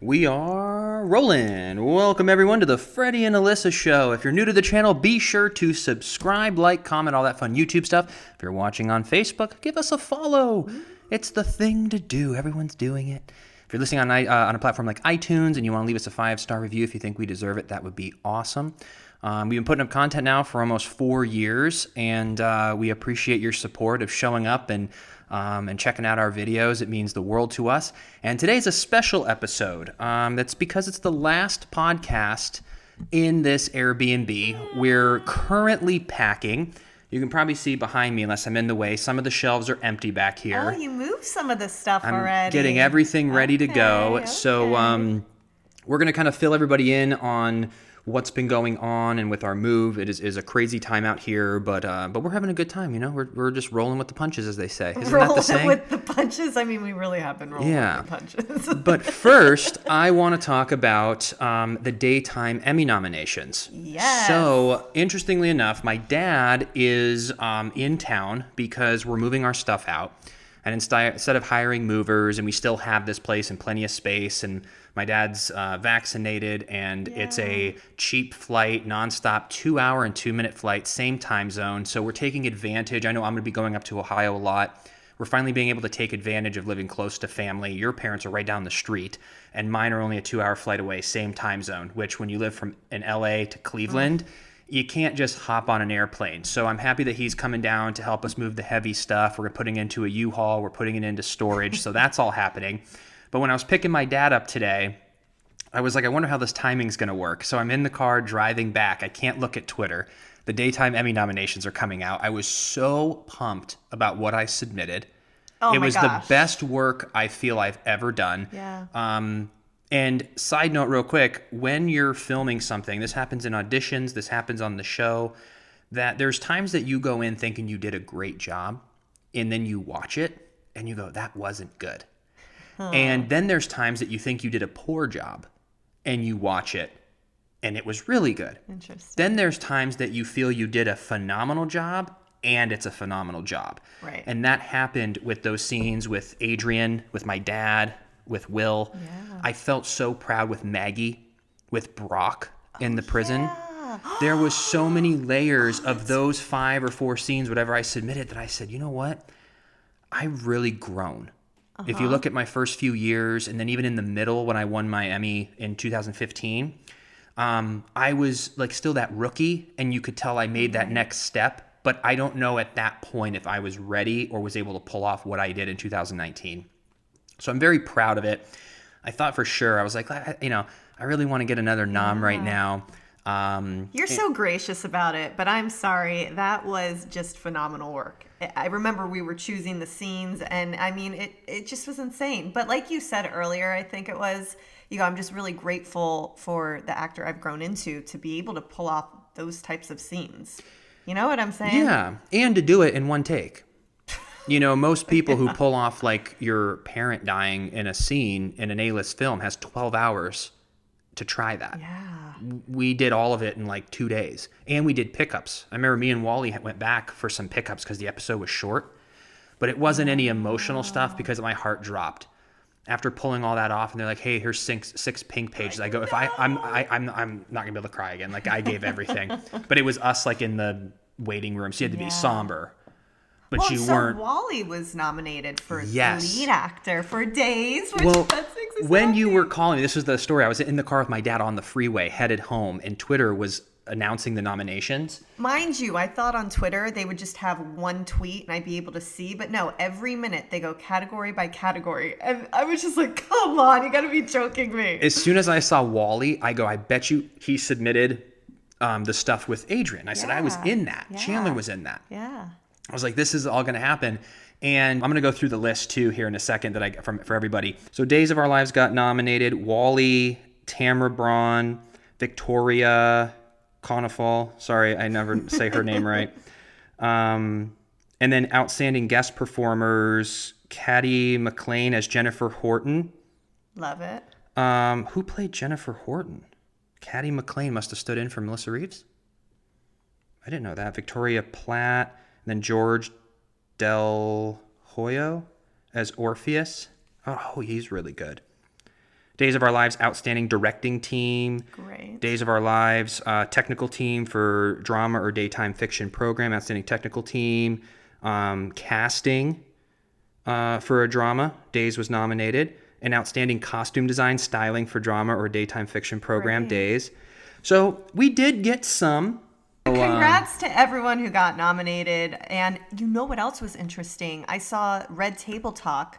We are rolling. Welcome everyone to the Freddie and Alyssa show. If you're new to the channel, be sure to subscribe, like, comment, all that fun YouTube stuff. If you're watching on Facebook, give us a follow. It's the thing to do. Everyone's doing it. If you're listening on a platform like iTunes and you want to leave us a 5-star review if you think we deserve it, that would be awesome. We've been putting up content now for almost 4 years, and we appreciate your support of showing up and checking out our videos. It means the world to us. And today's a special episode. That's because it's the last podcast in this Airbnb. We're currently packing. You can probably see behind me, unless I'm in the way, some of the shelves are empty back here. Oh, you moved some of the stuff already. I'm getting everything ready to go. Okay. So we're going to kind of fill everybody in on what's been going on and with our move. It is a crazy time out here, but we're having a good time, you know? We're just rolling with the punches, as they say. Isn't that the saying? Rolling with the punches? I mean, we really have been rolling with the punches. But first, I want to talk about the Daytime Emmy Nominations. Yes. So, interestingly enough, my dad is in town because we're moving our stuff out. And instead of hiring movers, and we still have this place and plenty of space, and my dad's vaccinated, and it's a cheap flight, nonstop, 2-hour and 2-minute flight, same time zone. So we're taking advantage. I know I'm going to be going up to Ohio a lot. We're finally being able to take advantage of living close to family. Your parents are right down the street, and mine are only a 2-hour flight away, same time zone, which when you live from in LA to Cleveland, you can't just hop on an airplane. So I'm happy that he's coming down to help us move the heavy stuff. We're putting it into a U-Haul. We're putting it into storage. So that's all happening. But when I was picking my dad up today, I was like, I wonder how this timing's going to work. So I'm in the car driving back. I can't look at Twitter. The Daytime Emmy Nominations are coming out. I was so pumped about what I submitted. Oh it my was gosh. the best work I feel I've ever done. Yeah. And side note real quick, when you're filming something, this happens in auditions, this happens on the show, that there's times that you go in thinking you did a great job, and then you watch it, and you go, that wasn't good. And then there's times that you think you did a poor job, and you watch it, and it was really good. Interesting. Then there's times that you feel you did a phenomenal job, and it's a phenomenal job. Right. And that happened with those scenes with Adrian, with my dad, with Will. Yeah. I felt so proud with Maggie, with Brock in the prison. There was so many layers of those 5 or 4 scenes, whatever I submitted, that I said, you know what? I've really grown. If you look at my first few years, and then even in the middle when I won my Emmy in 2015, I was like still that rookie, and you could tell I made that next step, but I don't know at that point if I was ready or was able to pull off what I did in 2019. So I'm very proud of it. I thought for sure, I was like, I really want to get another nom right now. You're so gracious about it, but I'm sorry. That was just phenomenal work. I remember we were choosing the scenes, and I mean, it just was insane. But like you said earlier, I think it was, I'm just really grateful for the actor I've grown into to be able to pull off those types of scenes. You know what I'm saying? Yeah, and to do it in one take. Most people who pull off like your parent dying in a scene in an A-list film has 12 hours to try that. Yeah. We did all of it in like 2 days. And we did pickups. I remember me and Wally went back for some pickups because the episode was short. But it wasn't any emotional stuff because my heart dropped. After pulling all that off, and they're like, hey, here's 6 pink pages. I go, I'm not going to be able to cry again. Like, I gave everything. But it was us like in the waiting room. So you had to be somber. But you weren't. Wally was nominated for the Yes. lead actor for Days. Which Well, that's exactly. when you were calling me, this was the story. I was in the car with my dad on the freeway, headed home, and Twitter was announcing the nominations. Mind you, I thought on Twitter they would just have one tweet and I'd be able to see, but no, every minute they go category by category. And I was just like, come on, you gotta be joking me. As soon as I saw Wally, I go, I bet you he submitted the stuff with Adrian. I said, I was in that. Yeah. Chandler was in that. Yeah. I was like, this is all going to happen. And I'm going to go through the list too here in a second that I got for everybody. So Days of Our Lives got nominated. Wally, Tamara Braun, Victoria Konefal. Sorry, I never say her name right. And then Outstanding Guest Performers, Caddy McLean as Jennifer Horton. Love it. Who played Jennifer Horton? Caddy McLean must have stood in for Melissa Reeves. I didn't know that. Victoria Platt. And then George Del Hoyo as Orpheus. Oh, he's really good. Days of Our Lives, Outstanding Directing Team. Great. Days of Our Lives, Technical Team for Drama or Daytime Fiction Program, Outstanding Technical Team. Casting for a Drama, Days was nominated. And Outstanding Costume Design, Styling for Drama or Daytime Fiction Program, Great. Days. So we did get some. Congrats to everyone who got nominated. And you know what else was interesting? I saw Red Table Talk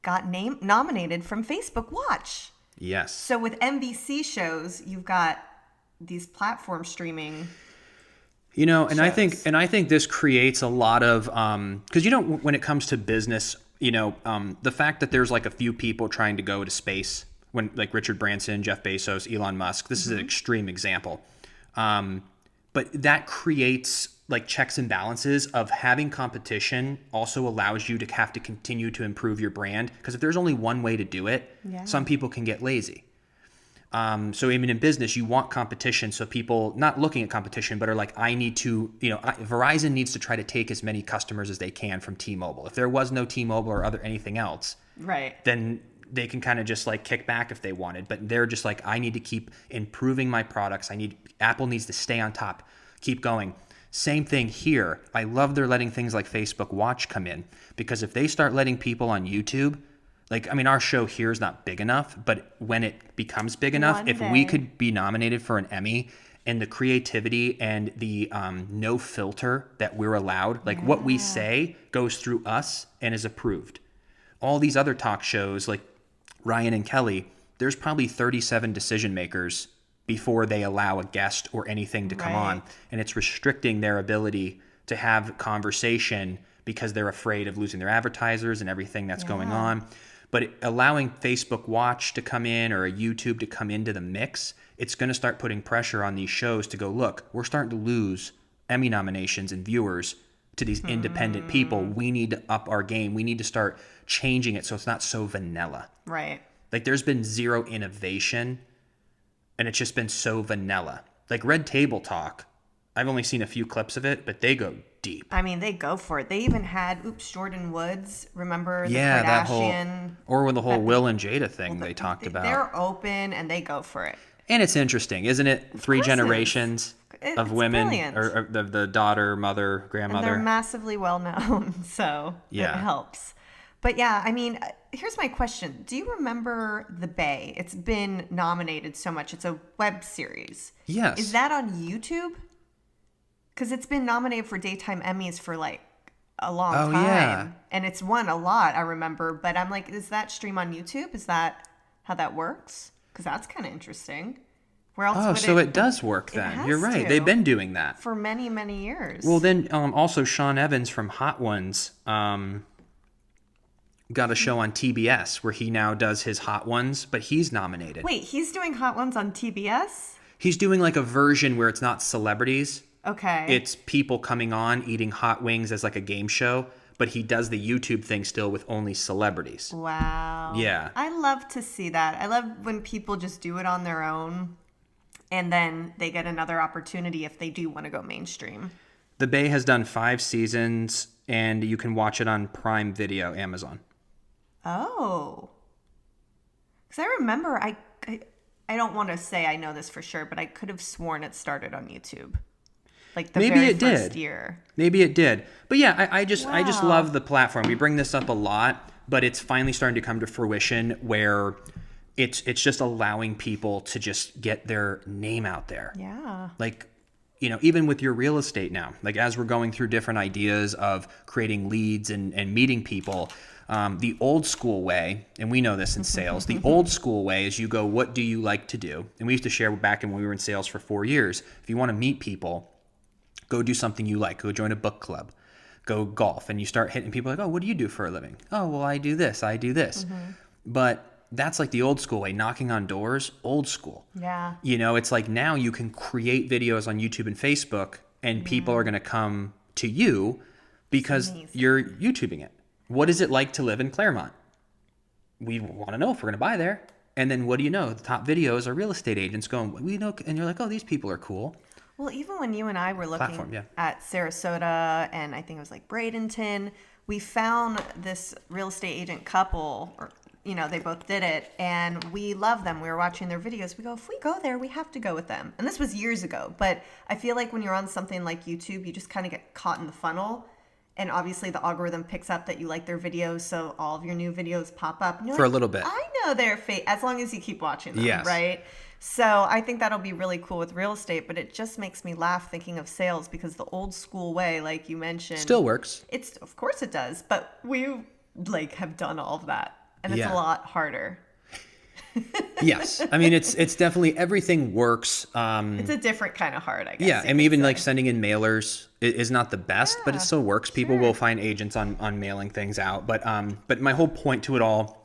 got nominated from Facebook Watch. Yes. So with NBC shows, you've got these platform streaming. You know, and shows. I think this creates a lot of because when it comes to business, the fact that there's like a few people trying to go to space, when like Richard Branson, Jeff Bezos, Elon Musk, this is an extreme example. But that creates like checks and balances of having competition also allows you to have to continue to improve your brand. Because if there's only one way to do it, some people can get lazy. So even in business, you want competition. So people not looking at competition, but are like, I need to, Verizon needs to try to take as many customers as they can from T-Mobile. If there was no T-Mobile or anything else, right, then they can kind of just like kick back if they wanted. But they're just like, I need to keep improving my products. Apple needs to stay on top, keep going. Same thing here. I love they're letting things like Facebook Watch come in, because if they start letting people on YouTube, our show here is not big enough, but when it becomes big enough, if we could be nominated for an Emmy and the creativity and the no filter that we're allowed, what we say goes through us and is approved. All these other talk shows like Ryan and Kelly, there's probably 37 decision makers before they allow a guest or anything to come on. And it's restricting their ability to have conversation because they're afraid of losing their advertisers and everything that's going on. But allowing Facebook Watch to come in or a YouTube to come into the mix, it's going to start putting pressure on these shows to go, look, we're starting to lose Emmy nominations and viewers to these independent people. We need to up our game. We need to start changing it so it's not so vanilla. Right. Like there's been zero innovation and it's just been so vanilla. Like Red Table Talk, I've only seen a few clips of it, but they go deep. I mean, they go for it. They even had, Jordan Woods, remember the Kardashian? That whole, or when the whole Will and Jada thing they talked about. They're open and they go for it. And it's interesting, isn't it? Three generations of women, brilliant. or the daughter, mother, grandmother. And they're massively well known, so it helps. But yeah, I mean, here's my question. Do you remember The Bay? It's been nominated so much. It's a web series. Yes. Is that on YouTube? Because it's been nominated for Daytime Emmys for like a long time. Yeah. And it's won a lot, I remember. But I'm like, is that stream on YouTube? Is that how that works? Because that's kind of interesting. Where else would so it does work then. You're right. They've been doing that. For many, many years. Well, then also Sean Evans from Hot Ones got a show on TBS where he now does his Hot Ones, but he's nominated. Wait, he's doing Hot Ones on TBS? He's doing like a version where it's not celebrities. Okay. It's people coming on eating hot wings as like a game show, but he does the YouTube thing still with only celebrities. Wow. Yeah. I love to see that. I love when people just do it on their own and then they get another opportunity if they do want to go mainstream. The Bay has done 5 seasons and you can watch it on Prime Video, Amazon. Oh. Because I remember, I don't want to say I know this for sure, but I could have sworn it started on YouTube. Like the Maybe very it first did. year. Maybe it did. But yeah, I just Wow. love the platform. We bring this up a lot, but it's finally starting to come to fruition where it's just allowing people to just get their name out there. Yeah. Like, even with your real estate now, like as we're going through different ideas of creating leads and meeting people, the old school way, and we know this in sales, the old school way is you go, what do you like to do? And we used to share back when we were in sales for 4 years. If you want to meet people, go do something you like. Go join a book club. Go golf. And you start hitting people like, oh, what do you do for a living? Oh, well, I do this. I do this. But that's like the old school way, knocking on doors, old school. Yeah. It's like now you can create videos on YouTube and Facebook and people are going to come to you because you're YouTubing it. What is it like to live in Claremont? We want to know if we're going to buy there. And then what do you know? The top videos are real estate agents going, we know, and you're like, oh, these people are cool. Well, even when you and I were looking at Sarasota and I think it was like Bradenton, we found this real estate agent couple, or they both did it, and we love them. We were watching their videos. We go, if we go there, we have to go with them. And this was years ago, but I feel like when you're on something like YouTube, you just kind of get caught in the funnel. And obviously the algorithm picks up that you like their videos, so all of your new videos pop up. And you're For like, a little bit. I know their fate, as long as you keep watching them, Yes. right? So I think that'll be really cool with real estate, but it just makes me laugh thinking of sales because the old school way, like you mentioned, Still works. It's of course it does, but we have done all of that, and it's Yeah. a lot harder. Yes. I mean, it's definitely, everything works. It's a different kind of hard, I guess. Yeah, and even like sending in mailers is not the best, but it still works. People will find agents on mailing things out. But my whole point to it all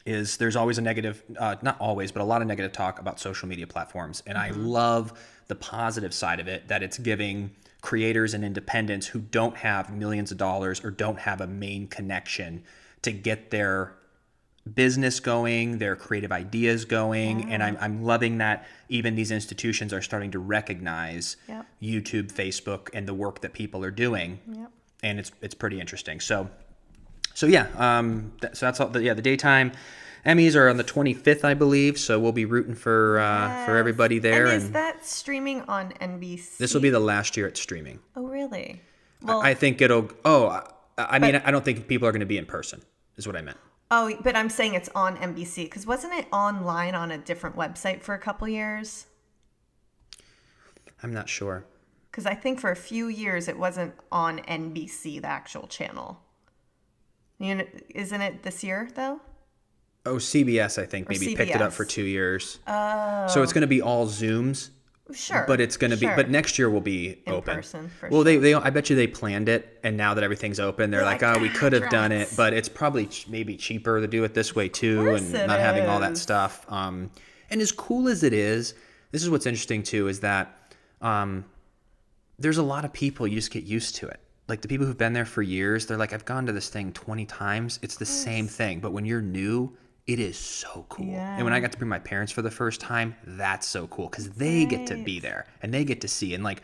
is there's always a negative, not always, but a lot of negative talk about social media platforms. And I love the positive side of it, that it's giving creators and independents who don't have millions of dollars or don't have a main connection to get their business going, their creative ideas going. And I'm loving that even these institutions are starting to recognize YouTube, Facebook, and the work that people are doing. And it's pretty interesting. So yeah, so that's all. The Daytime Emmys are on the 25th, I believe. So we'll be rooting for everybody there. And is that streaming on NBC? This will be the last year it's streaming. Oh, really? Well, I think it'll. I mean, I don't think people are going to be in person. Is what I meant. Oh, but I'm saying it's on NBC because wasn't it online on a different website for a couple years? I'm not sure. Because I think for a few years it wasn't on NBC, the actual channel. Isn't it this year though? Oh, CBS, I think, maybe picked it up for 2 years. Oh. So it's going to be all Zooms. Sure. But it's going to be, but next year will be in open. Person, for well, sure. I bet you they planned it, and now that everything's open, they're like, oh, we could have done it, but it's probably maybe cheaper to do it this way too, and not having all that stuff. And as cool as it is, this is what's interesting too, is that there's a lot of people, you just get used to it. Like the people who've been there for years, they're like, I've gone to this thing 20 times. It's the same thing. But when you're new, it is so cool. Yeah. And when I got to bring my parents for the first time, that's so cool because they get to be there and they get to see. And like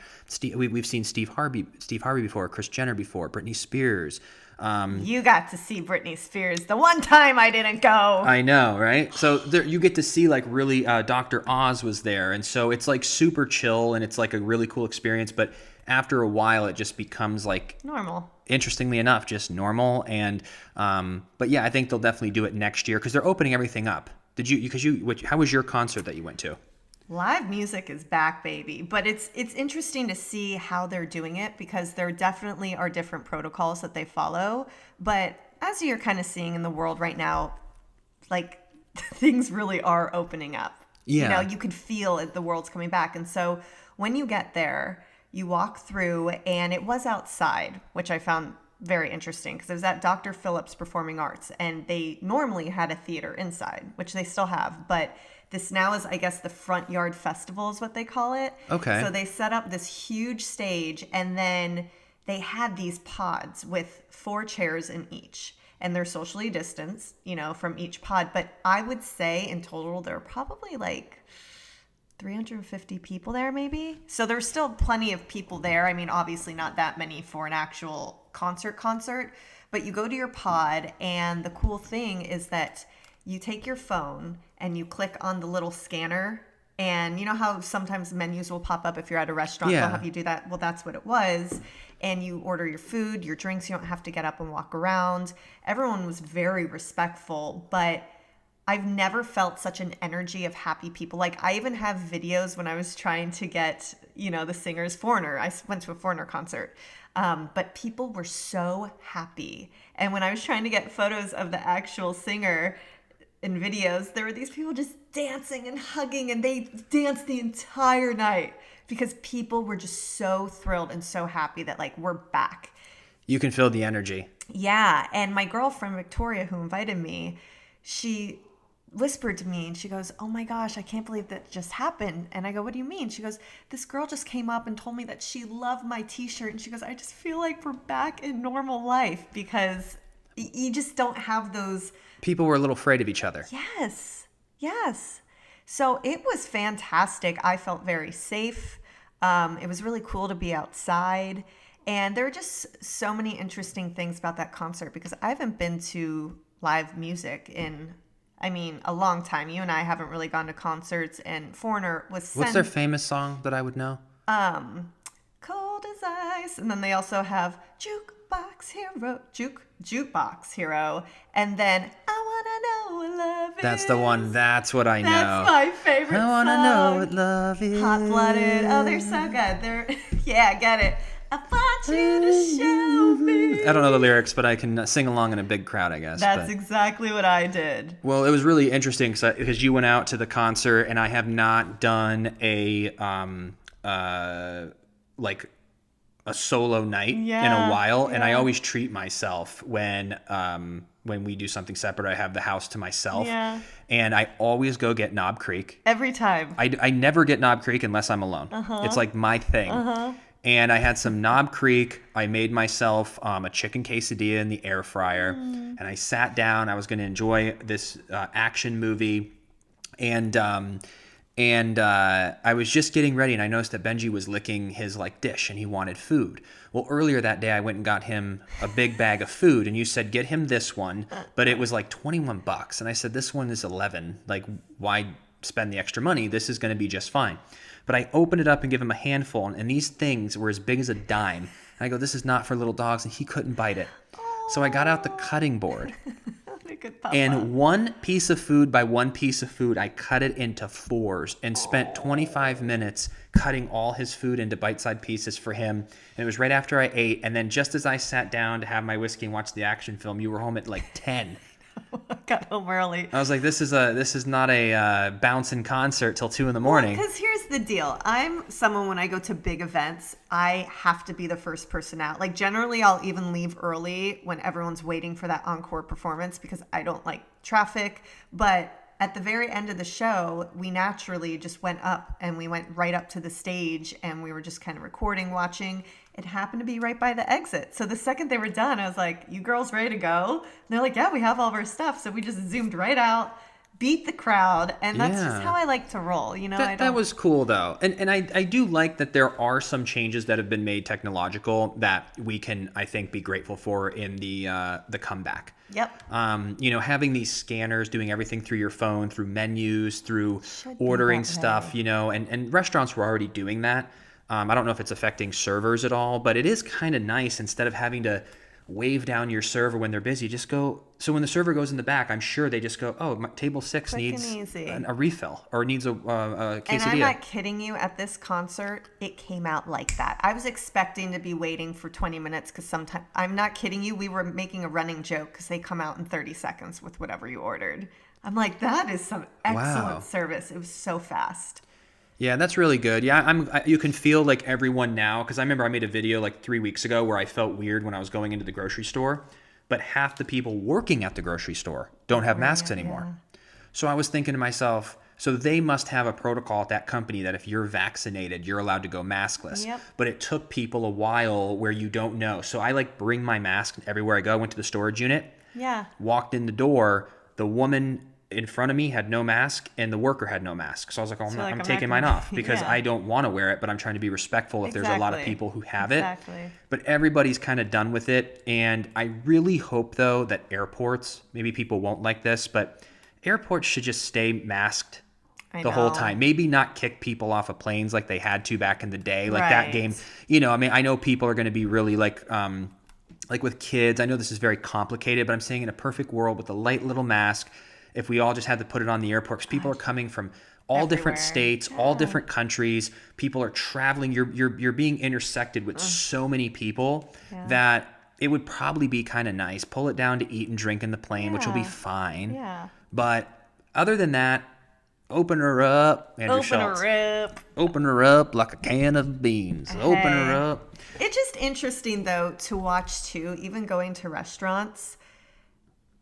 we've seen Steve Harvey before, Kris Jenner before, Britney Spears. You got to see Britney Spears the one time I didn't go. I know, right? So there, you get to see like really, Dr. Oz was there. And so it's like super chill and it's like a really cool experience. But after a while, it just becomes like normal. Interestingly enough, just normal. And but yeah, I think they'll definitely do it next year because they're opening everything up. How was your concert that you went to? Live music is back, baby. But it's interesting to see how they're doing it because there definitely are different protocols that they follow. But as you're kind of seeing in the world right now, like things really are opening up. Yeah. You could feel it, the world's coming back. And so when you get there, you walk through, and it was outside, which I found very interesting because it was at Dr. Phillips Performing Arts, and they normally had a theater inside, which they still have, but this now is, I guess, the Front Yard Festival is what they call it. Okay. So they set up this huge stage, and then they had these pods with 4 chairs in each, and they're socially distanced, from each pod. But I would say in total, there are probably like 350 people there maybe. So there's still plenty of people there. I mean, obviously not that many for an actual concert, but you go to your pod, and the cool thing is that you take your phone and you click on the little scanner, and you know how sometimes menus will pop up if you're at a restaurant, they'll have you do that. Well, that's what it was. And you order your food, your drinks, you don't have to get up and walk around. Everyone was very respectful, but I've never felt such an energy of happy people. Like I even have videos when I was trying to get, the singer's Foreigner. I went to a Foreigner concert. But people were so happy. And when I was trying to get photos of the actual singer in videos, there were these people just dancing and hugging, and they danced the entire night because people were just so thrilled and so happy that like we're back. You can feel the energy. Yeah. And my girlfriend, Victoria, who invited me, she whispered to me and she goes, oh my gosh, I can't believe that just happened. And I go, what do you mean? She goes, this girl just came up and told me that she loved my t-shirt. And she goes, I just feel like we're back in normal life because you just don't have those. People were a little afraid of each other. Yes. So it was fantastic. I felt very safe. It was really cool to be outside. And there were just so many interesting things about that concert because I haven't been to live music in, I mean, a long time. You and I haven't really gone to concerts, and Foreigner was What's their famous song that I would know? Cold as Ice, and then they also have Jukebox Hero, and then I Wanna Know What Love Is. That's the one. That's what I know. That's my favorite I wanna song. know what love is. Hot Blooded. Oh, they're so good. They're yeah, get it. I want you to show me. I don't know the lyrics, but I can sing along in a big crowd, I guess. That's exactly what I did. Well, it was really interesting because you went out to the concert, and I have not done a like a solo night in a while, and I always treat myself when we do something separate. I have the house to myself, and I always go get Knob Creek every time. I never get Knob Creek unless I'm alone. It's like my thing. And I had some Knob Creek. I made myself a chicken quesadilla in the air fryer, and I sat down. I was going to enjoy this action movie, and I was just getting ready, and I noticed that Benji was licking his like dish, and he wanted food. Well, earlier that day, I went and got him a big bag of food, and you said get him this one, but it was like $21, and I said this one is $11. Like, why spend the extra money? This is going to be just fine. But I opened it up and give him a handful, and these things were as big as a dime. And I go, this is not for little dogs, and he couldn't bite it. So I got out the cutting board. And one piece of food by one piece of food, I cut it into fours and spent 25 minutes cutting all his food into bite-sized pieces for him. And it was right after I ate. And then just as I sat down to have my whiskey and watch the action film, you were home at like 10. I got home early. I was like, this is not a bouncing concert till 2 a.m. Because here's the deal. I'm someone, when I go to big events, I have to be the first person out. Like, generally, I'll even leave early when everyone's waiting for that encore performance because I don't like traffic. But at the very end of the show, we naturally just went up, and we went right up to the stage, and we were just kind of recording, watching. It happened to be right by the exit. So the second they were done, I was like, you girls ready to go? And they're like, yeah, we have all of our stuff. So we just zoomed right out, beat the crowd. And that's just how I like to roll. You know, that was cool, though. And I do like that there are some changes that have been made technological that we can, I think, be grateful for in the comeback. Yep. You know, having these scanners, doing everything through your phone, through menus, through ordering stuff, you know, and restaurants were already doing that. I don't know if it's affecting servers at all, but it is kind of nice instead of having to wave down your server when they're busy. Just go. So when the server goes in the back, I'm sure they just go, oh, table 6 Quick needs a refill or needs a quesadilla. And I'm not kidding you. At this concert, it came out like that. I was expecting to be waiting for 20 minutes because sometimes, I'm not kidding you, we were making a running joke because they come out in 30 seconds with whatever you ordered. I'm like, that is some excellent service. It was so fast. Yeah, that's really good. Yeah, you can feel like everyone now, because I remember I made a video like 3 weeks ago where I felt weird when I was going into the grocery store, but half the people working at the grocery store don't have masks anymore. Yeah. So I was thinking to myself, so they must have a protocol at that company that if you're vaccinated, you're allowed to go maskless. Yep. But it took people a while where you don't know. So I like bring my mask everywhere I go. I went to the storage unit. Yeah. Walked in the door. The woman in front of me had no mask, and the worker had no mask. So I was like, I'm taking mine off because I don't want to wear it, but I'm trying to be respectful if there's a lot of people who have it. But everybody's kind of done with it. And I really hope, though, that airports, maybe people won't like this, but airports should just stay masked the whole time. Maybe not kick people off of planes like they had to back in the day. Like that game, you know, I mean, I know people are going to be really like with kids. I know this is very complicated, but I'm saying in a perfect world with a light little mask, if we all just had to put it on the airport, because people are coming from all different states, all different countries. People are traveling. You're being intersected with so many people that it would probably be kind of nice. Pull it down to eat and drink in the plane, which will be fine. Yeah. But other than that, open her up, Andrew Schultz. Open her up like a can of beans. Hey. Open her up. It's just interesting, though, to watch, too, even going to restaurants.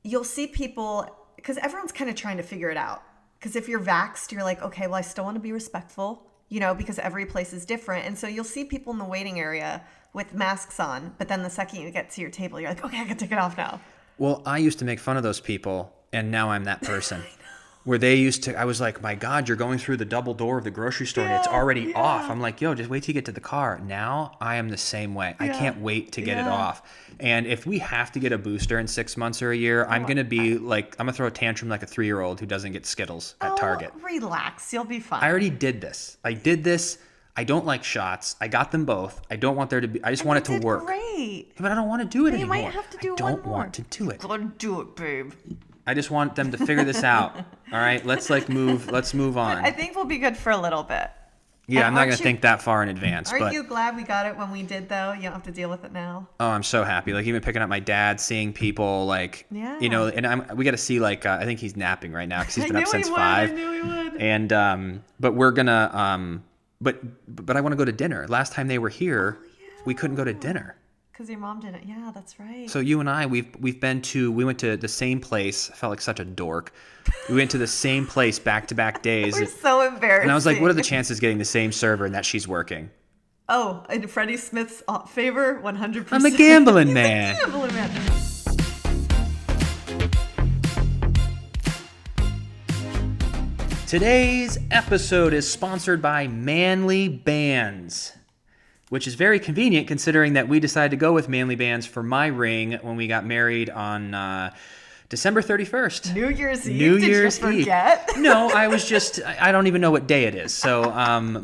You'll see people, because everyone's kind of trying to figure it out. Because if you're vaxxed, you're like, okay, well, I still want to be respectful, you know, because every place is different. And so you'll see people in the waiting area with masks on, but then the second you get to your table, you're like, okay, I can take it off now. Well, I used to make fun of those people, and now I'm that person. where they used to, I was like, my God, you're going through the double door of the grocery store and it's already off. I'm like, yo, just wait till you get to the car. Now I am the same way. I can't wait to get it off. And if we have to get a booster in 6 months or a year, I'm going to be like, I'm going to throw a tantrum like a 3-year-old who doesn't get Skittles at Target. Relax. You'll be fine. I already did this. I did this. I don't like shots. I got them both. I don't want there to be, I just want it to work. Great. But I don't want to do it anymore. You might have to do I one don't more. want to do it. Gotta do it, babe. I just want them to figure this out. All right, let's move on. I think we'll be good for a little bit. Yeah, I'm not going to think that far in advance. Aren't you glad we got it when we did, though? You don't have to deal with it now. Oh, I'm so happy. Like, even picking up my dad, seeing people, like, you know, and we got to see, like, I think he's napping right now because he's been up since 5. I knew he would. And, but we're going to, but I want to go to dinner. Last time they were here, we couldn't go to dinner. Because your mom didn't. Yeah, that's right. So you and I, we went to the same place. I felt like such a dork. We went to the same place back-to-back days. We're so embarrassed. And I was like, what are the chances of getting the same server and that she's working? Oh, in Freddie Smith's favor, 100%. I'm a gambling man. He's a gambling man. Today's episode is sponsored by Manly Bands, which is very convenient considering that we decided to go with Manly Bands for my ring when we got married on December 31st. New Year's Eve. Did you forget? No, I was just, I don't even know what day it is. So,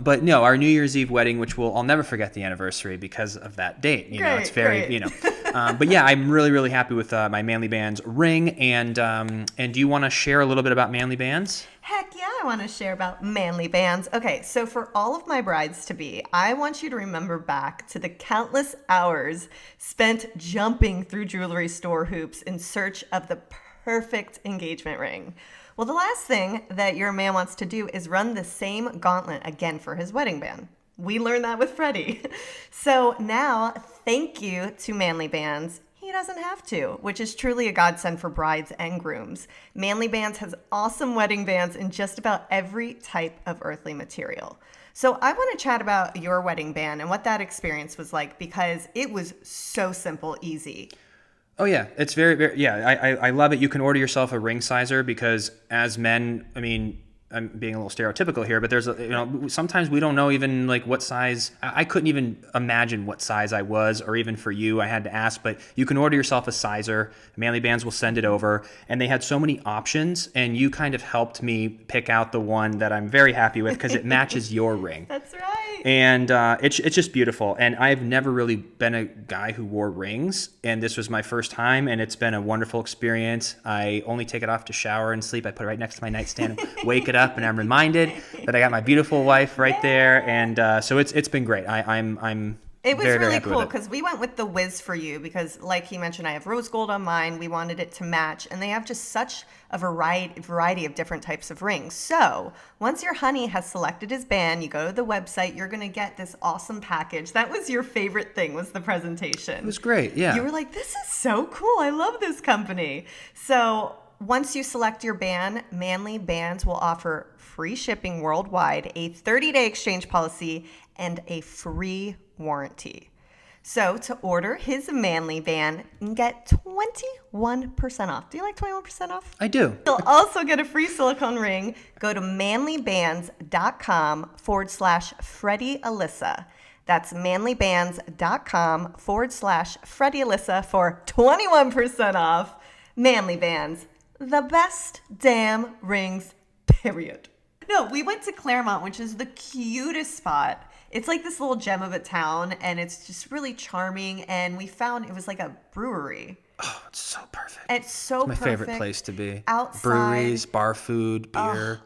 but no, our New Year's Eve wedding, which I'll never forget the anniversary because of that date. You know, it's very, great. you know. But yeah, I'm really, really happy with my Manly Bands ring. And do you want to share a little bit about Manly Bands? Heck yeah, I want to share about Manly Bands. Okay, so for all of my brides-to-be, I want you to remember back to the countless hours spent jumping through jewelry store hoops in search of the perfect engagement ring. Well, the last thing that your man wants to do is run the same gauntlet again for his wedding band. We learned that with Freddie. So now, thank you to Manly Bands. He doesn't have to, which is truly a godsend for brides and grooms. Manly Bands has awesome wedding bands in just about every type of earthly material. So I want to chat about your wedding band and what that experience was like because it was so simple, easy. Oh yeah, it's very, very, yeah, I love it. You can order yourself a ring sizer because as men, I mean, I'm being a little stereotypical here, but there's sometimes we don't know even like what size. I couldn't even imagine what size I was, or even for you, I had to ask. But you can order yourself a sizer. Manly Bands will send it over, and they had so many options, and you kind of helped me pick out the one that I'm very happy with because it matches your ring. That's right. And it's just beautiful. And I've never really been a guy who wore rings, and this was my first time, and it's been a wonderful experience. I only take it off to shower and sleep. I put it right next to my nightstand and wake it up, and I'm reminded that I got my beautiful wife right there, and so it's been great. I'm It was very, really very cool because we went with the Wiz for you because, like he mentioned, I have rose gold on mine. We wanted it to match, and they have just such a variety of different types of rings. So once your honey has selected his band, you go to the website, you're going to get this awesome package. That was your favorite thing, was the presentation. It was great, yeah. You were like, this is so cool. I love this company. So once you select your band, Manly Bands will offer free shipping worldwide, a 30-day exchange policy, and a free warranty. So to order his Manly band and get 21% off. Do you like 21% off? I do. You'll also get a free silicone ring. Go to manlybands.com/Freddie Alyssa. That's manlybands.com/Freddie Alyssa for 21% off. Manly Bands, the best damn rings, period. No, we went to Claremont, which is the cutest spot. It's like this little gem of a town, and it's just really charming. And we found it was like a brewery. Oh, it's so perfect. It's so my perfect. favorite place to be. Outside. Breweries, bar food, beer.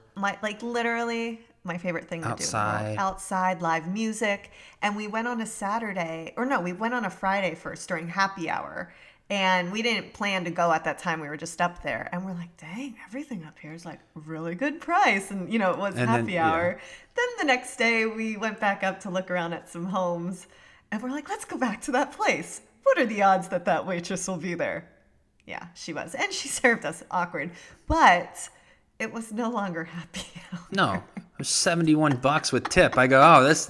Literally my favorite thing to Outside. do. In the world. Outside, live music. And we went on a Saturday, or no, we went on a Friday first during happy hour. And we didn't plan to go at that time. We were just up there. And we're like, dang, everything up here is like really good price. And, it was happy hour. Then the next day, we went back up to look around at some homes. And we're like, let's go back to that place. What are the odds that that waitress will be there? Yeah, she was. And she served us awkward. But it was no longer happy hour. No, it was $71 with tip. I go, this.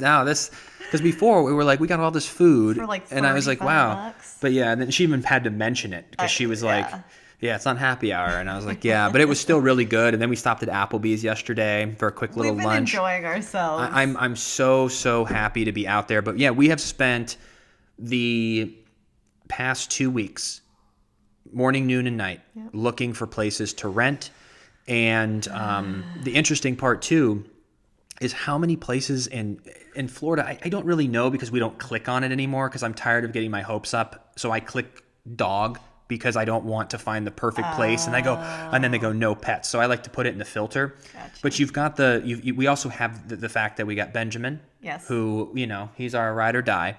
Because before we were like, we got all this food, For like and I was like, wow. $35. But yeah, and then she even had to mention it because she was like, Yeah, it's not happy hour. And I was like, yeah, but it was still really good. And then we stopped at Applebee's yesterday for a quick little We've been lunch. enjoying ourselves. I'm so happy to be out there. But yeah, we have spent the past 2 weeks, morning, noon, and night, looking for places to rent. And the interesting part too is how many places in Florida, I don't really know because we don't click on it anymore because I'm tired of getting my hopes up. So I click dog because I don't want to find the perfect place, and and then they go no pets. So I like to put it in the filter. Gotcha. But you've got we also have the fact that we got Benjamin, Yes. who, he's our ride or die.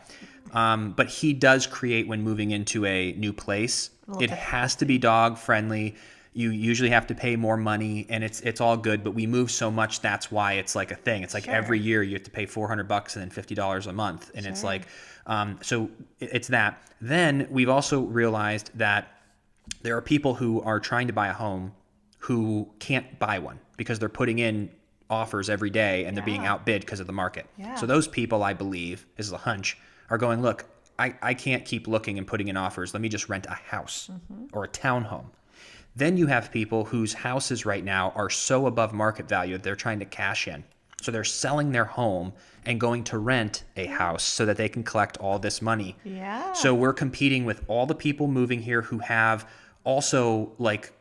But he does create when moving into a new place. It has to be dog friendly. You usually have to pay more money, and it's all good. But we move so much, that's why it's like a thing. It's like every year you have to pay $400 and then $50 a month, and it's like, so it's that. Then we've also realized that there are people who are trying to buy a home who can't buy one because they're putting in offers every day and they're being outbid because of the market. Yeah. So those people, I believe, this is a hunch, are going, look, I can't keep looking and putting in offers. Let me just rent a house or a townhome. Then you have people whose houses right now are so above market value that they're trying to cash in. So they're selling their home and going to rent a house so that they can collect all this money. Yeah. So we're competing with all the people moving here who have also like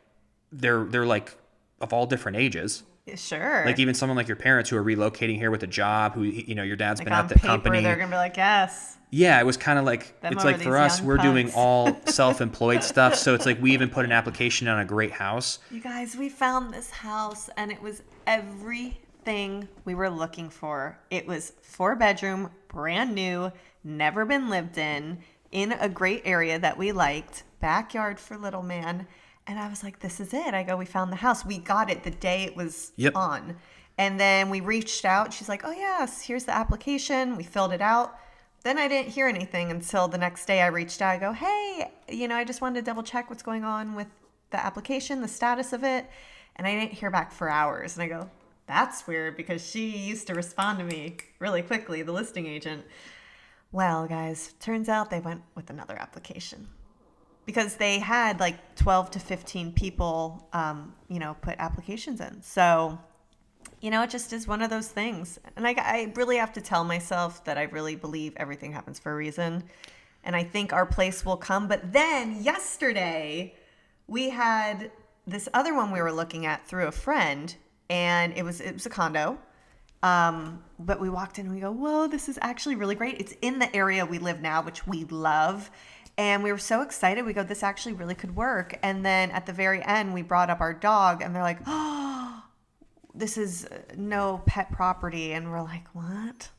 they're like of all different ages. Sure. Like even someone like your parents who are relocating here with a job, who your dad's like been on at the paper, company. they're gonna be like, yes. Yeah, it was kind of like, Them it's are like for these us, young we're doing punks. all self-employed stuff. So it's like we even put an application on a great house. You guys, we found this house and it was everything we were looking for. It was 4-bedroom, brand new, never been lived in a great area that we liked, backyard for little man. And I was like, this is it. I go, we found the house. We got it the day it was on. And then we reached out. She's like, oh, yes, here's the application. We filled it out. Then I didn't hear anything until the next day I reached out. I go, hey, I just wanted to double check what's going on with the application, the status of it. And I didn't hear back for hours. And I go, that's weird because she used to respond to me really quickly, the listing agent. Well, guys, turns out they went with another application because they had like 12 to 15 people, put applications in. So, it just is one of those things. And I really have to tell myself that I really believe everything happens for a reason. And I think our place will come. But then yesterday we had this other one we were looking at through a friend, and it was a condo. But we walked in and we go, whoa, this is actually really great. It's in the area we live now, which we love. And we were so excited. We go, this actually really could work. And then at the very end, we brought up our dog and they're like, oh, this is no pet property. And we're like, what?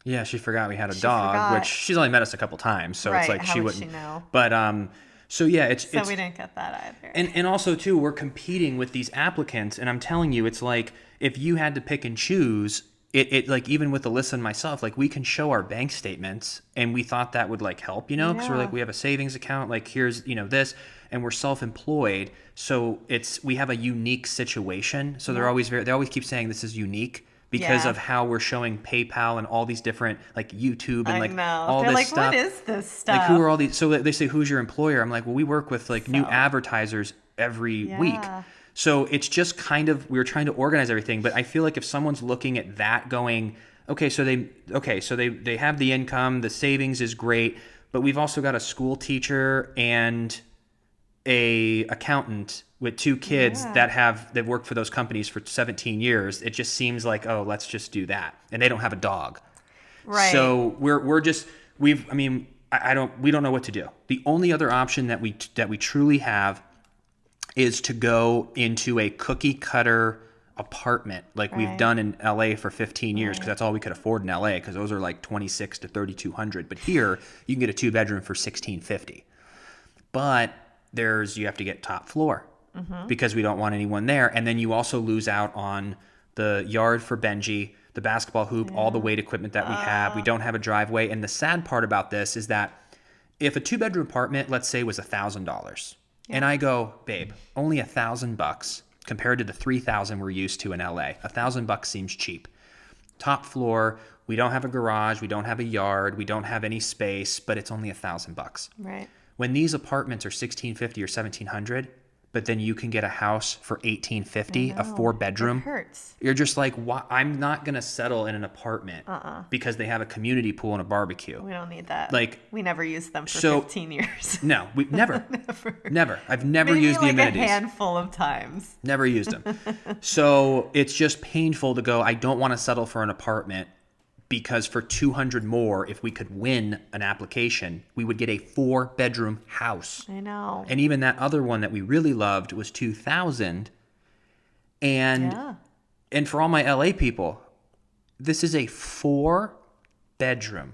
Yeah, she forgot we had a dog, which she's only met us a couple times. So it's like How she would wouldn't. She know? But so yeah, So we didn't get that either. And also too, we're competing with these applicants, and I'm telling you, it's like if you had to pick and choose, it like even with Alyssa and myself, like we can show our bank statements, and we thought that would like help, because we're like, we have a savings account, like here's this, and we're self-employed, so we have a unique situation. So they always keep saying this is unique because of how we're showing PayPal and all these different like YouTube and like all They're this like, stuff. what is this stuff? Like who are all these? So they say, who's your employer? I'm like, well, we work with like new advertisers every week. So it's just kind of, we were trying to organize everything, but I feel like if someone's looking at that going, so they have the income, the savings is great, but we've also got a school teacher and a accountant with 2 kids that worked for those companies for 17 years. It just seems like, oh, let's just do that. And they don't have a dog. Right. So we don't know what to do. The only other option that we truly have is to go into a cookie cutter apartment like we've done in LA for 15 years because that's all we could afford in LA because those are like $2,600 to $3,200. But here you can get a 2-bedroom for $1,650. But you have to get top floor because we don't want anyone there. And then you also lose out on the yard for Benji, the basketball hoop, all the weight equipment that we have. We don't have a driveway. And the sad part about this is that if a 2-bedroom apartment, let's say, was $1,000, and I go, babe, only $1,000 compared to the $3,000 we're used to in LA. $1,000 seems cheap. Top floor, we don't have a garage, we don't have a yard, we don't have any space, but it's only $1,000. Right. When these apartments are $1,650 or $1,700, but then you can get a house for $1,850, a 4-bedroom. It hurts. You're just like, why? I'm not going to settle in an apartment because they have a community pool and a barbecue. We don't need that. Like, we never used them for 15 years. No, we never. Never. I've never Maybe used the amenities. A handful of times. Never used them. So it's just painful to go, I don't want to settle for an apartment because for $200 more, if we could win an application, we would get a 4-bedroom house. I know. And even that other one that we really loved was $2,000. And for all my LA people, this is a 4-bedroom,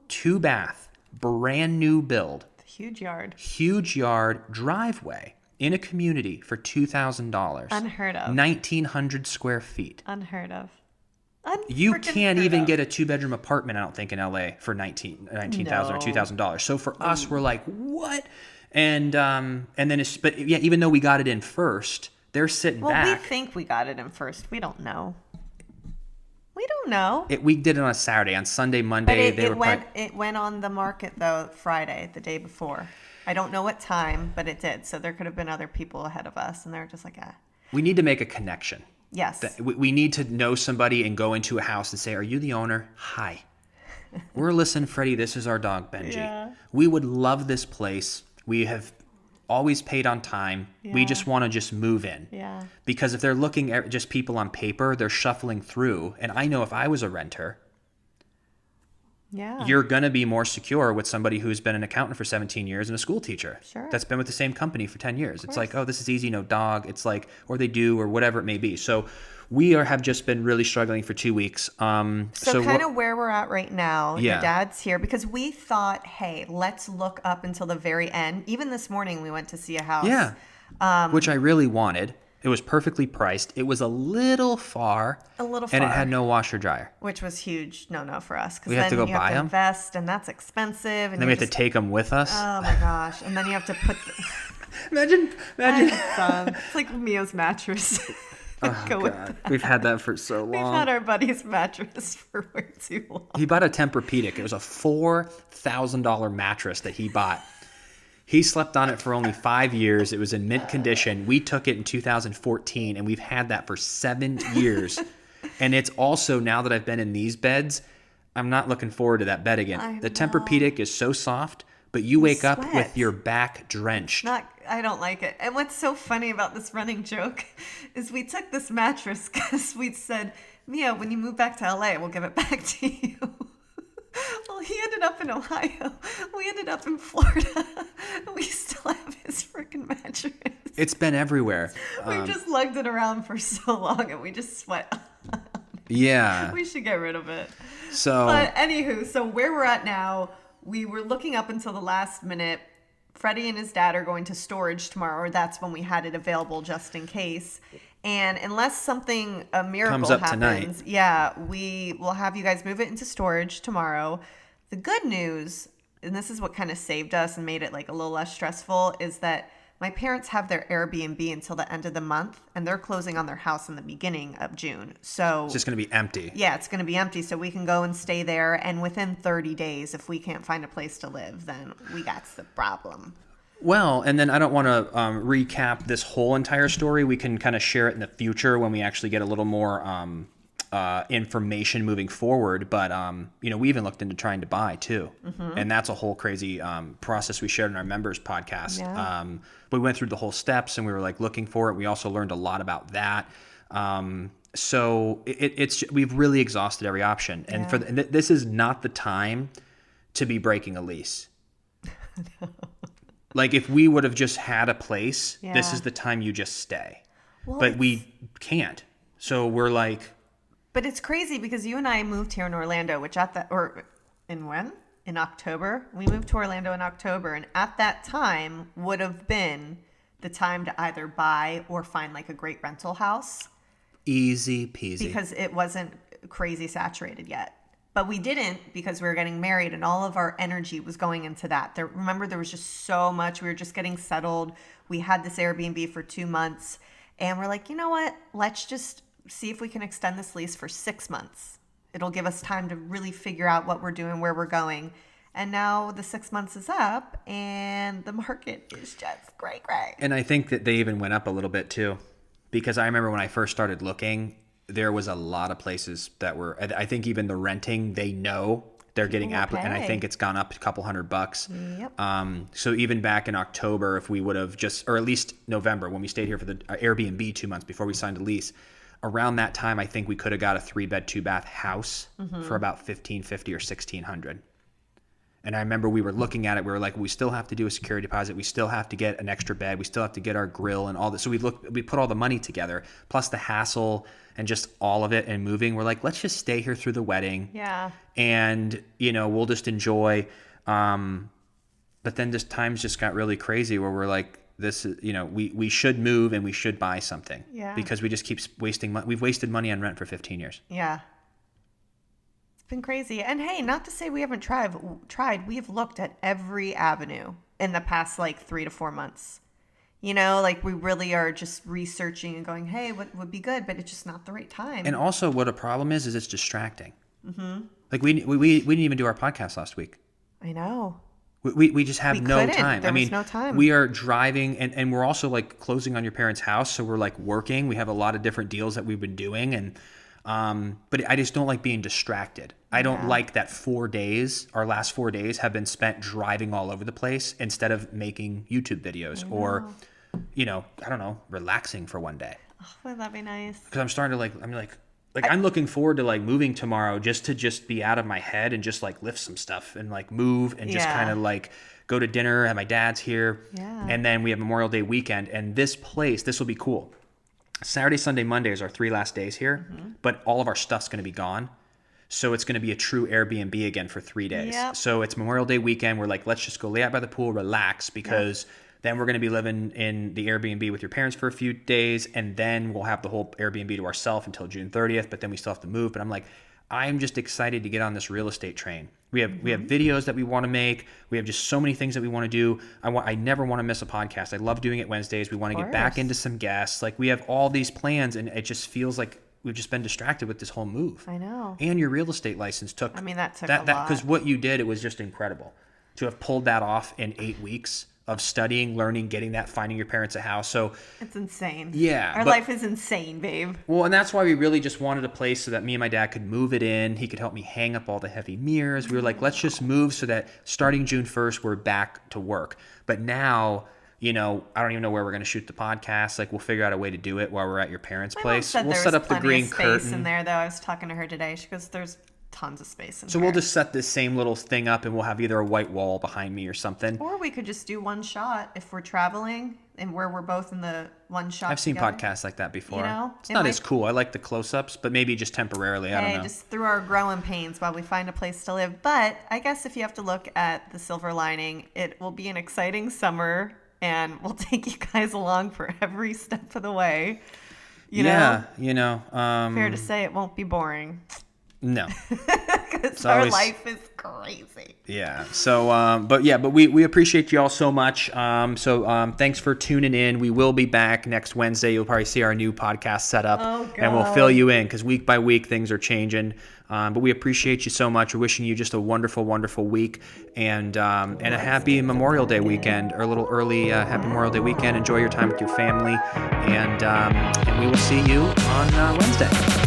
2-bath, brand new build. Huge yard. Huge yard, driveway in a community for $2,000. Unheard of. 1,900 square feet. Unheard of. You can't even get a 2-bedroom apartment, I don't think, in LA for $19,000 or $2,000. So for us, we're like, what? And then even though we got it in first, they're sitting back. Well, we think we got it in first. We don't know. We don't know. We did it on a Saturday. On Sunday, Monday, it went on the market though Friday, the day before. I don't know what time, but it did. So there could have been other people ahead of us, and they're just like, We need to make a connection. Yes. We need to know somebody and go into a house and say, are you the owner? Hi. We're Alyssa and Freddie. This is our dog, Benji. Yeah. We would love this place. We have always paid on time. Yeah. We just want to just move in. Yeah. Because if they're looking at just people on paper, they're shuffling through. And I know if I was a renter, you're going to be more secure with somebody who's been an accountant for 17 years and a school teacher. Sure. That's been with the same company for 10 years. It's like, oh, this is easy, no dog. It's like, or they do, or whatever it may be. So we have just been really struggling for 2 weeks. So kind of where we're at right now, Yeah. Your dad's here because we thought, hey, let's look up until the very end. Even this morning we went to see a house. Yeah, which I really wanted. It was perfectly priced. It was a little far. And it had no washer dryer. Which was huge no for us. We have to go buy them? You have to invest, and that's expensive. And then we have to take them with us. Oh, my gosh. And then you have to put... Imagine. It's like Mio's mattress. Oh, God. We've had that for so long. We've had our buddy's mattress for way too long. He bought a Tempur-Pedic. It was a $4,000 mattress that he bought. He slept on it for only 5 years. It was in mint condition. We took it in 2014, and we've had that for 7 years. And it's also, now that I've been in these beds, I'm not looking forward to that bed again. The Tempur-Pedic is so soft, but you wake up with your back drenched. I don't like it. And what's so funny about this running joke is we took this mattress because we said, Mia, when you move back to LA, we'll give it back to you. Well, he ended up in Ohio. We ended up in Florida. We still have his freaking mattress. It's been everywhere. We've just lugged it around for so long, and we just sweat. Yeah. We should get rid of it. But anywho, so where we're at now, we were looking up until the last minute. Freddie and his dad are going to storage tomorrow, or that's when we had it available just in case. And unless a miracle happens, we will have you guys move it into storage tomorrow. The good news, and this is what kind of saved us and made it like a little less stressful, is that my parents have their Airbnb until the end of the month, and they're closing on their house in the beginning of June. So it's just going to be empty. Yeah, it's going to be empty, so we can go and stay there. And within 30 days, if we can't find a place to live, then we got the problem. Well, and then I don't want to recap this whole entire story. We can kind of share it in the future when we actually get a little more information moving forward. But, we even looked into trying to buy too. Mm-hmm. And that's a whole crazy process we shared in our members podcast. Yeah. We went through the whole steps and we were like looking for it. We also learned a lot about that. So we've really exhausted every option. And this is not the time to be breaking a lease. No. Like, if we would have just had a place, this is the time you just stay. Well, but we can't. So we're like... But it's crazy because you and I moved here in Orlando, in October. We moved to Orlando in October, and at that time would have been the time to either buy or find like a great rental house. Easy peasy. Because it wasn't crazy saturated yet. But we didn't because we were getting married and all of our energy was going into that. Remember, there was just so much. We were just getting settled. We had this Airbnb for 2 months. And we're like, you know what? Let's just see if we can extend this lease for 6 months. It'll give us time to really figure out what we're doing, where we're going. And now the 6 months is up and the market is just great. And I think that they even went up a little bit too, because I remember when I first started looking, there was a lot of places that were, I think even the renting, they know they're getting and I think it's gone up a couple $100. Yep. So even back in October, if we would have or at least November, when we stayed here for the Airbnb 2 months before we signed a lease, around that time, I think we could have got a 3-bed, 2-bath house for about $1,550 or $1,600. And I remember we were looking at it. We were like, we still have to do a security deposit. We still have to get an extra bed. We still have to get our grill and all this. So we put all the money together, plus the hassle and just all of it and moving. We're like, let's just stay here through the wedding. Yeah. And, we'll just enjoy. But then times just got really crazy where we're like, this is, we should move and we should buy something. Yeah. Because we just keep wasting money. We've wasted money on rent for 15 years. Yeah. Been crazy. And hey, not to say we haven't tried. We've looked at every avenue in the past 3 to 4 months. We really are just researching and going, hey, what would be good? But it's just not the right time. And also what a problem is it's distracting. Mm-hmm. We didn't even do our podcast last week. I know. We just have no time. There was no time. We are driving and we're also closing on your parents' house. So we're working. We have a lot of different deals that we've been doing. And but I just don't like being distracted. I don't like that our last 4 days have been spent driving all over the place instead of making YouTube videos or, I don't know, relaxing for one day. Oh, wouldn't that be nice? Because I'm starting to I'm looking forward to moving tomorrow just to be out of my head and just lift some stuff and move and just kind of go to dinner. Have my dad's here. Yeah. And then we have Memorial Day weekend. And this will be cool. Saturday, Sunday, Monday is our 3 last days here, but all of our stuff's going to be gone. So it's going to be a true Airbnb again for 3 days. Yep. So it's Memorial Day weekend. We're let's just go lay out by the pool, relax, because then we're going to be living in the Airbnb with your parents for a few days. And then we'll have the whole Airbnb to ourselves until June 30th. But then we still have to move. But I'm just excited to get on this real estate train. We have videos that we want to make. We have just so many things that we want to do. I never want to miss a podcast. I love doing it Wednesdays. We want to get back into some guests. We have all these plans, and it just feels like we've just been distracted with this whole move. I know. And your real estate license took. That took a lot. Because what you did, it was just incredible to have pulled that off in 8 weeks of studying, learning, getting that, finding your parents a house. So it's insane. Yeah. Our life is insane, babe. Well, and that's why we really just wanted a place so that me and my dad could move it in. He could help me hang up all the heavy mirrors. We were like, let's just move so that starting June 1st, we're back to work. But now, I don't even know where we're going to shoot the podcast. We'll figure out a way to do it while we're at your parents' place. We'll set up the green curtain in there, though. I was talking to her today. She goes, there's tons of space in there. So we'll just set this same little thing up and we'll have either a white wall behind me or something. Or we could just do one shot if we're traveling and where we're both in the one shot I've seen together. podcasts like that before. It's it not as cool. I like the close-ups, but maybe just temporarily. I don't know. Just through our growing pains while we find a place to live. But I guess if you have to look at the silver lining, it will be an exciting summer and we'll take you guys along for every step of the way. Fair to say it won't be boring. No. Because our life is crazy. Yeah. So, but we appreciate you all so much. Thanks for tuning in. We will be back next Wednesday. You'll probably see our new podcast set up. And we'll fill you in because week by week things are changing. But we appreciate you so much. We're wishing you just a wonderful, wonderful week and a happy Memorial Day weekend, or a little early happy Memorial Day weekend. Enjoy your time with your family, and we will see you on Wednesday.